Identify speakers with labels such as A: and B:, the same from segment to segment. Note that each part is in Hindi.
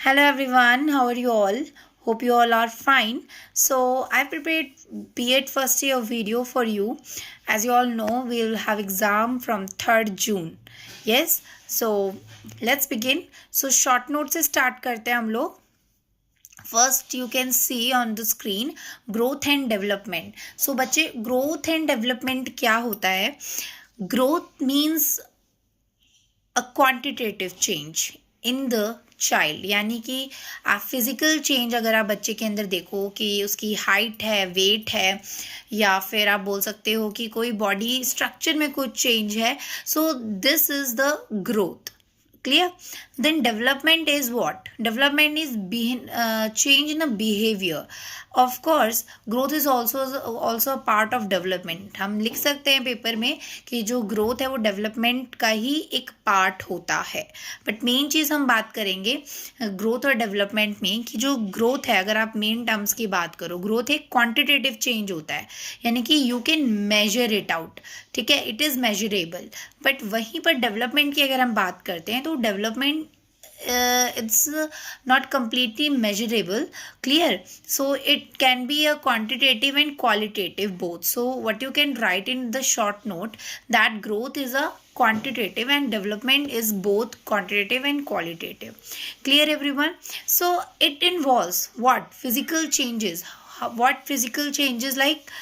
A: Hello everyone, how are you all? Hope you all are fine. So I prepared B.Ed first year video for you. As you all know, we'll have exam from 3rd June. Yes, so let's begin. So short note से start करते हैं हम लोग. First you can see on the screen growth and development. So बच्चे growth and development क्या होता है? Growth means a quantitative change in the child, यानी कि आप फिजिकल चेंज अगर आप बच्चे के अंदर देखो कि उसकी हाइट है, वेट है, या फिर आप बोल सकते हो कि कोई बॉडी स्ट्रक्चर में कुछ चेंज है, so this is the growth. Clear? Then development is what? Development is change in a behavior. Of course, growth is also a part of development. हम लिख सकते हैं पेपर में कि जो growth है वो development का ही एक part होता है. But main चीज़ हम बात करेंगे growth और development में कि जो growth है, अगर आप main terms की बात करो, growth एक quantitative change होता है, यानी कि you can measure it out. ठीक है, इट इज़ मेजरेबल. बट वहीं पर डेवलपमेंट की अगर हम बात करते हैं तो development it's not completely measurable. Clear? So it can be a quantitative and qualitative both. So what you can write in the short note, that growth is a quantitative and development is both quantitative and qualitative. Clear everyone? So it involves what? Physical changes. What physical changes? Like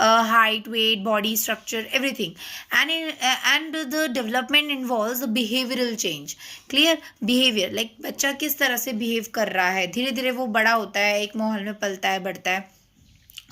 A: height, weight, body structure, everything. And the development involves the behavioral change. Clear? Behavior, like बच्चा किस तरह से behave कर रहा है, धीरे धीरे वो बड़ा होता है, एक माहौल में पलता है, बढ़ता है,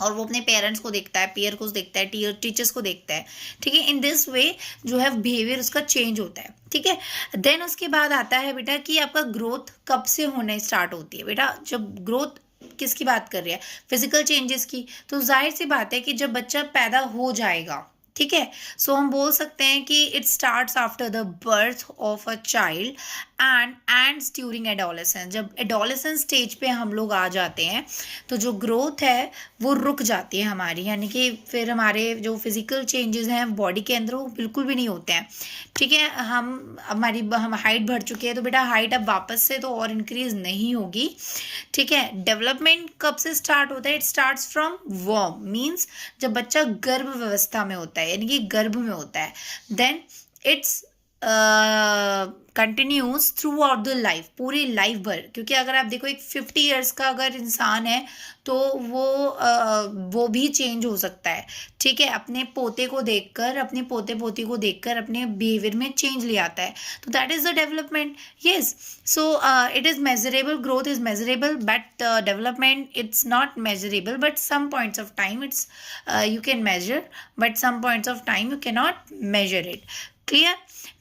A: और वो अपने पेरेंट्स को देखता है, पीयर को देखता है, टीचर्स को देखता है. ठीक है, इन दिस वे जो है बिहेवियर उसका चेंज होता है. ठीक है, देन उसके बाद आता है बेटा कि आपका ग्रोथ कब से होने स्टार्ट होती है. बेटा जब ग्रोथ किसकी बात कर रही है? फिजिकल चेंजेस की. तो जाहिर सी बात है कि जब बच्चा पैदा हो जाएगा, ठीक है, सो हम बोल सकते हैं कि it starts after the birth of a child and ends during adolescence. जब एडोलेसेंस स्टेज पे हम लोग आ जाते हैं तो जो ग्रोथ है वो रुक जाती है हमारी, यानी कि फिर हमारे जो फिजिकल चेंजेस हैं बॉडी के अंदर वो बिल्कुल भी नहीं होते हैं. ठीक है, हम हाइट बढ़ चुके हैं तो बेटा हाइट अब वापस से तो और इंक्रीज नहीं होगी. ठीक है, डेवलपमेंट कब से स्टार्ट होता है? इट स्टार्ट्स फ्रॉम वॉर्म, मीन्स जब बच्चा गर्भ व्यवस्था में होता है, यानी कि गर्भ में होता है. Then it's continues throughout the life, पूरी लाइफ भर. क्योंकि अगर आप देखो एक 50 ईयर्स का अगर इंसान है तो वो भी चेंज हो सकता है. ठीक है, अपने पोते को देखकर, अपने पोते पोती को देखकर अपने बिहेवियर में चेंज ले आता है. तो that is the development. Yes, so it is measurable, growth is measurable, but development it's not measurable, but some points of time it's you can measure, but some points of time you cannot measure it. Clear?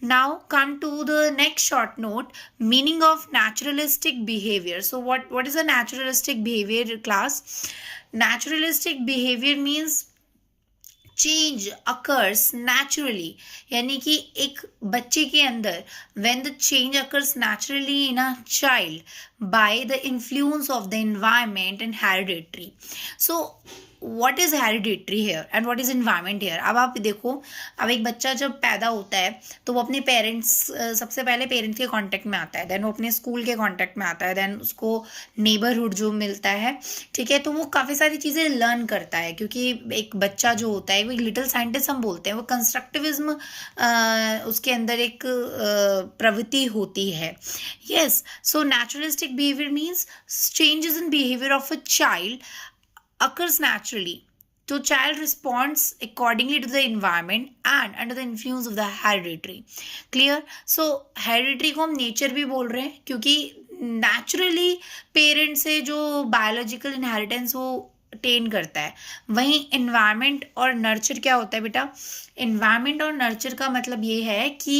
A: Now come to the next short note, meaning of naturalistic behavior. So what is a naturalistic behavior, class? Naturalistic behavior means change occurs naturally, यानी कि एक बच्चे के अंदर when the change occurs naturally in a child by the influence of the environment and hereditary. So what is hereditary here and what is environment here? अब आप देखो, अब एक बच्चा जब पैदा होता है तो वो अपने पेरेंट्स, सबसे पहले पेरेंट्स के कांटेक्ट में आता है, देन वो अपने स्कूल के कांटेक्ट में आता है, देन उसको नेबरहुड जो मिलता है. ठीक है, तो वो काफ़ी सारी चीज़ें लर्न करता है, क्योंकि एक बच्चा जो होता है वो एक लिटिल साइंटिस्ट हम बोलते हैं, वो कंस्ट्रक्टिविज्म उसके अंदर एक प्रवृत्ति होती है. Yes, so naturalistic behaviour means changes in behaviour of a child occurs naturally. So child responds accordingly to the environment and under the influence of the hereditary. Clear? So hereditary को हम nature भी बोल रहे हैं, क्योंकि naturally parents से जो biological inheritance वो टेन करता है. वहीं environment और nurture क्या होता है बेटा? environment और nurture का मतलब ये है कि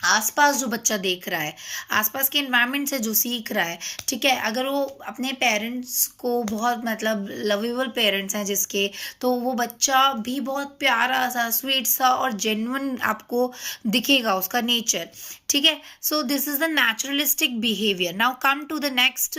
A: आसपास जो बच्चा देख रहा है, आसपास के एनवायरनमेंट से जो सीख रहा है. ठीक है, अगर वो अपने पेरेंट्स को बहुत मतलब लवेबल पेरेंट्स हैं जिसके, तो वो बच्चा भी बहुत प्यारा सा, स्वीट सा और जेन्युइन आपको दिखेगा उसका नेचर. ठीक है। So this is the naturalistic behaviour. Now come to the next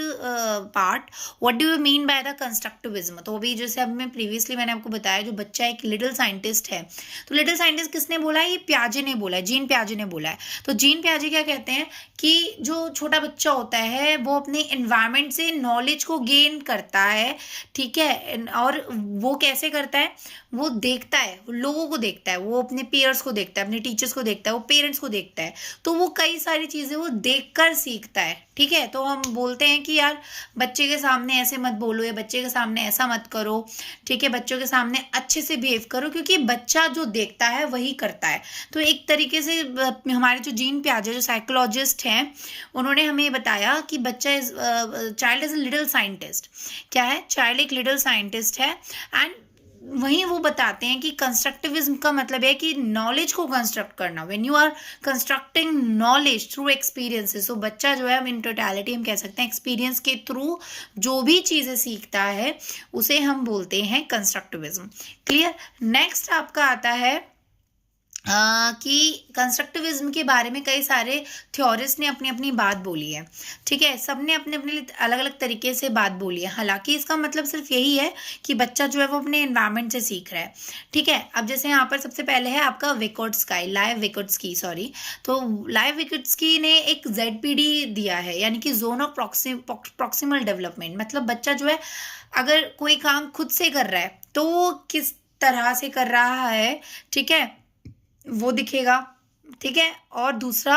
A: part, what do you mean by the constructivism. तो अभी जैसे अब मैं प्रीवियसली मैंने आपको बताया, जो बच्चा एक लिटिल साइंटिस्ट है, तो लिटिल साइंटिस्ट किसने बोला है? ये पियाजे ने बोला है, जीन पियाजे ने बोला है। तो जीन पियाजे क्या कहते हैं कि जो छोटा बच्चा होता है वो अपने एनवायरनमेंट से नॉलेज को गेन करता है, ठीक है। और वो कैसे करता है? वो देखता है, वो लोगों को देखता है, वो अपने पेयर्स को देखता है, अपने टीचर्स को देखता है, वो पेरेंट्स को देखता है, तो वो कई सारी चीजें वो देखकर सीखता है, ठीक है। तो हम बोलते हैं कि यार बच्चे के सामने ऐसे मत बोलो, या बच्चे के सामने ऐसा मत करो, ठीक है, बच्चों के सामने अच्छे से बिहेव करो, क्योंकि बच्चा जो देखता है वही करता है। तो एक तरीके से हमारे जो जीन पियाजे जो साइकोलॉजिस्ट हैं, उन्होंने हमें बताया कि बच्चा is child is a little scientist. क्या है? चाइल्ड एक लिटिल साइंटिस्ट है। एंड वहीं वो बताते हैं कि कंस्ट्रक्टिविज्म का मतलब है कि नॉलेज को कंस्ट्रक्ट करना। When you are constructing knowledge through experiences, तो बच्चा जो है इन टोटलिटी हम कह सकते हैं एक्सपीरियंस के थ्रू जो भी चीज़ें सीखता है उसे हम बोलते हैं कंस्ट्रक्टिविज्म। क्लियर। नेक्स्ट आपका आता है कि कंस्ट्रक्टिविज्म के बारे में कई सारे थ्योरिस्ट ने अपनी अपनी बात बोली है, ठीक है। सबने अपने अपने अलग अलग तरीके से बात बोली है। हालांकि इसका मतलब सिर्फ यही है कि बच्चा जो है वो अपने एनवायरनमेंट से सीख रहा है, ठीक है। अब जैसे यहाँ पर सबसे पहले है आपका विकोट्स्की, लाइव विकोट्स्की, सॉरी। तो लाइव विकोट्स्की ने एक ZPD दिया है, यानी कि जोन ऑफ प्रॉक्सिमल डेवलपमेंट। मतलब बच्चा जो है अगर कोई काम खुद से कर रहा है तो वो किस तरह से कर रहा है, ठीक है, वो दिखेगा, ठीक है। और दूसरा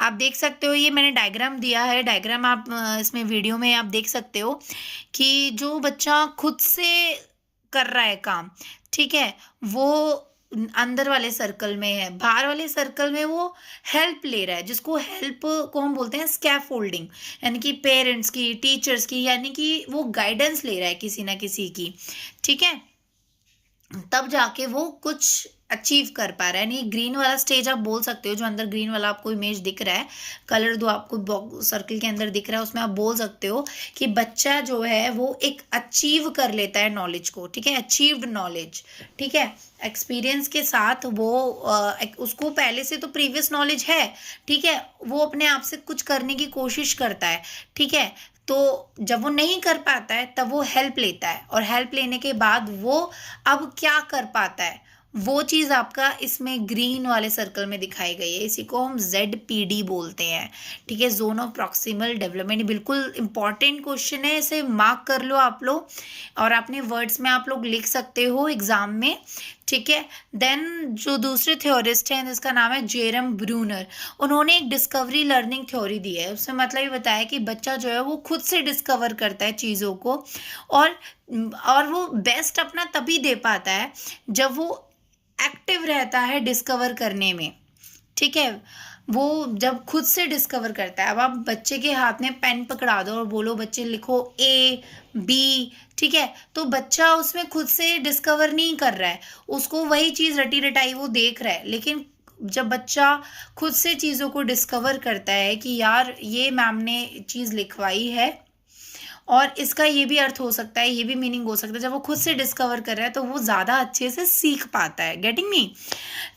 A: आप देख सकते हो, ये मैंने डायग्राम दिया है, डायग्राम आप इसमें वीडियो में आप देख सकते हो कि जो बच्चा खुद से कर रहा है काम, ठीक है, वो अंदर वाले सर्कल में है। बाहर वाले सर्कल में वो हेल्प ले रहा है, जिसको हेल्प को हम बोलते हैं स्कैफोल्डिंग, यानी कि पेरेंट्स की, टीचर्स की, यानी कि वो गाइडेंस ले रहा है किसी ना किसी की, ठीक है। तब जाके वो कुछ अचीव कर पा रहा है। नहीं, ग्रीन वाला स्टेज आप बोल सकते हो, जो अंदर ग्रीन वाला आपको इमेज दिख रहा है, कलर जो आपको सर्कल के अंदर दिख रहा है, उसमें आप बोल सकते हो कि बच्चा जो है वो एक अचीव कर लेता है नॉलेज को, ठीक है, अचीव्ड नॉलेज, ठीक है। एक्सपीरियंस के साथ वो उसको पहले से तो प्रीवियस नॉलेज है, ठीक है, वो अपने आप से कुछ करने की कोशिश करता है, ठीक है। तो जब वो नहीं कर पाता है तब वो हेल्प लेता है, और हेल्प लेने के बाद वो अब क्या कर पाता है, वो चीज़ आपका इसमें ग्रीन वाले सर्कल में दिखाई गई है। इसी को हम ZPD बोलते हैं, ठीक है, जोन ऑफ प्रॉक्सिमल डेवलपमेंट। बिल्कुल इंपॉर्टेंट क्वेश्चन है, इसे मार्क कर लो आप लोग, और अपने वर्ड्स में आप लोग लिख सकते हो एग्जाम में, ठीक है। देन जो दूसरे थ्योरिस्ट हैं, जिसका नाम है जेरम ब्रूनर, उन्होंने एक डिस्कवरी लर्निंग थ्योरी दी है। उसमें मतलब ये बताया कि बच्चा जो है वो खुद से डिस्कवर करता है चीज़ों को, और वो बेस्ट अपना तभी दे पाता है जब वो एक्टिव रहता है डिस्कवर करने में, ठीक है। वो जब खुद से डिस्कवर करता है। अब आप बच्चे के हाथ में पेन पकड़ा दो और बोलो बच्चे लिखो A B, ठीक है, तो बच्चा उसमें खुद से डिस्कवर नहीं कर रहा है, उसको वही चीज़ रटी रटाई वो देख रहा है। लेकिन जब बच्चा खुद से चीज़ों को डिस्कवर करता है कि यार ये मैम ने चीज़ लिखवाई है और इसका ये भी अर्थ हो सकता है, ये भी मीनिंग हो सकता है, जब वो खुद से डिस्कवर कर रहा है तो वो ज़्यादा अच्छे से सीख पाता है। Getting me.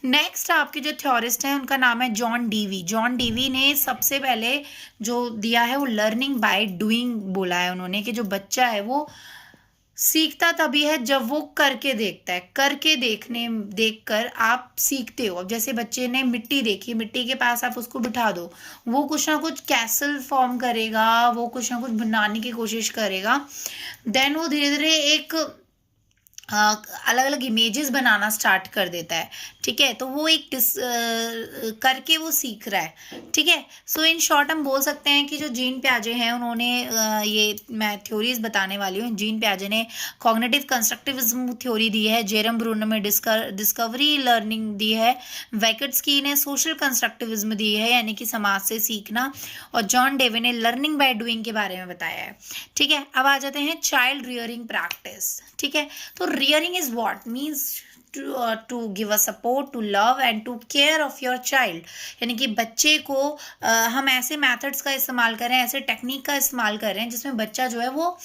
A: नेक्स्ट आपके जो थ्योरिस्ट हैं उनका नाम है जॉन डीवी। जॉन डीवी ने सबसे पहले जो दिया है वो लर्निंग बाय डूइंग बोला है उन्होंने, कि जो बच्चा है वो सीखता तभी है जब वो करके देखता है। करके देखकर आप सीखते हो। अब जैसे बच्चे ने मिट्टी देखी, मिट्टी के पास आप उसको बिठा दो, वो कुछ ना कुछ कैसल फॉर्म करेगा, वो कुछ ना कुछ बनाने की कोशिश करेगा। देन वो धीरे धीरे एक अलग अलग इमेजेस बनाना स्टार्ट कर देता है, ठीक है। तो वो एक करके वो सीख रहा है, ठीक है। सो इन शॉर्ट हम बोल सकते हैं कि जो जीन पियाजे हैं उन्होंने ये मैं थ्योरीज बताने वाली हूँ। जीन पियाजे ने कॉग्निटिव कंस्ट्रक्टिविज्म थ्योरी दी है, जेरम ब्रूनर में डिस्कवरी लर्निंग दी है, वैकट्स्की ने सोशल कंस्ट्रक्टिविज्म दी है, यानी कि समाज से सीखना, और जॉन डेवी ने लर्निंग बाय डूइंग के बारे में बताया है, ठीक है। अब आ जाते हैं चाइल्ड रियरिंग प्रैक्टिस, ठीक है। तो rearing is what means to give a support, to love and to care of your child, यानी कि बच्चे को हम ऐसे मेथड्स का इस्तेमाल कर रहे हैं, ऐसे टेक्निक का इस्तेमाल कर रहे हैं जिसमें बच्चा जो है वो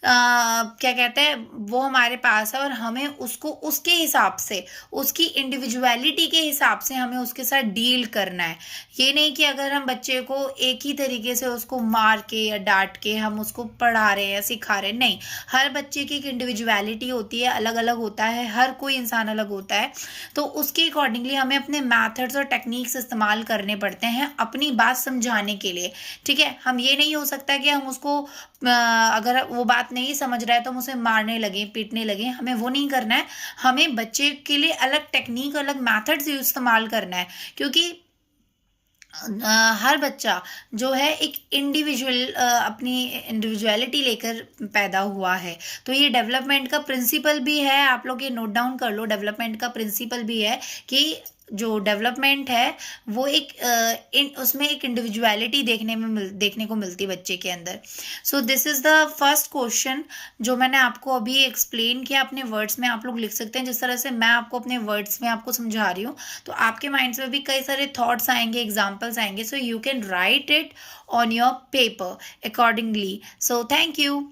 A: क्या कहते हैं वो हमारे पास है और हमें उसको उसके हिसाब से, उसकी इंडिविजुअलिटी के हिसाब से हमें उसके साथ डील करना है। ये नहीं कि अगर हम बच्चे को एक ही तरीके से उसको मार के या डांट के हम उसको पढ़ा रहे हैं या सिखा रहे हैं, नहीं। हर बच्चे की एक इंडिविजुअलिटी होती है, अलग अलग होता है, हर कोई इंसान अलग होता है। तो उसके अकॉर्डिंगली हमें अपने मैथड्स और टेक्निक्स इस्तेमाल करने पड़ते हैं अपनी बात समझाने के लिए। ठीक है, हम ये नहीं हो सकता कि हम उसको अगर वो बात नहीं समझ रहा है तो हम उसे मारने लगे, पीटने लगे, हमें वो नहीं करना है। हमें बच्चे के लिए अलग टेक्निक, अलग मैथड्स इस्तेमाल करना है, क्योंकि हर बच्चा जो है एक इंडिविजुअल अपनी इंडिविजुअलिटी लेकर पैदा हुआ है। तो ये डेवलपमेंट का प्रिंसिपल भी है, आप लोग ये नोट डाउन कर लो। डेवलपमेंट का प्रिंसिपल भी है कि जो डेवलपमेंट है वो उसमें एक इंडिविजुअलिटी देखने को मिलती है बच्चे के अंदर। सो this is the first question जो मैंने आपको अभी एक्सप्लेन किया। अपने वर्ड्स में आप लोग लिख सकते हैं, जिस तरह से मैं आपको अपने वर्ड्स में आपको समझा रही हूँ, तो आपके माइंड्स में भी कई सारे थॉट्स आएंगे, एग्जाम्पल्स आएंगे। So you can write it on your paper accordingly. So thank you.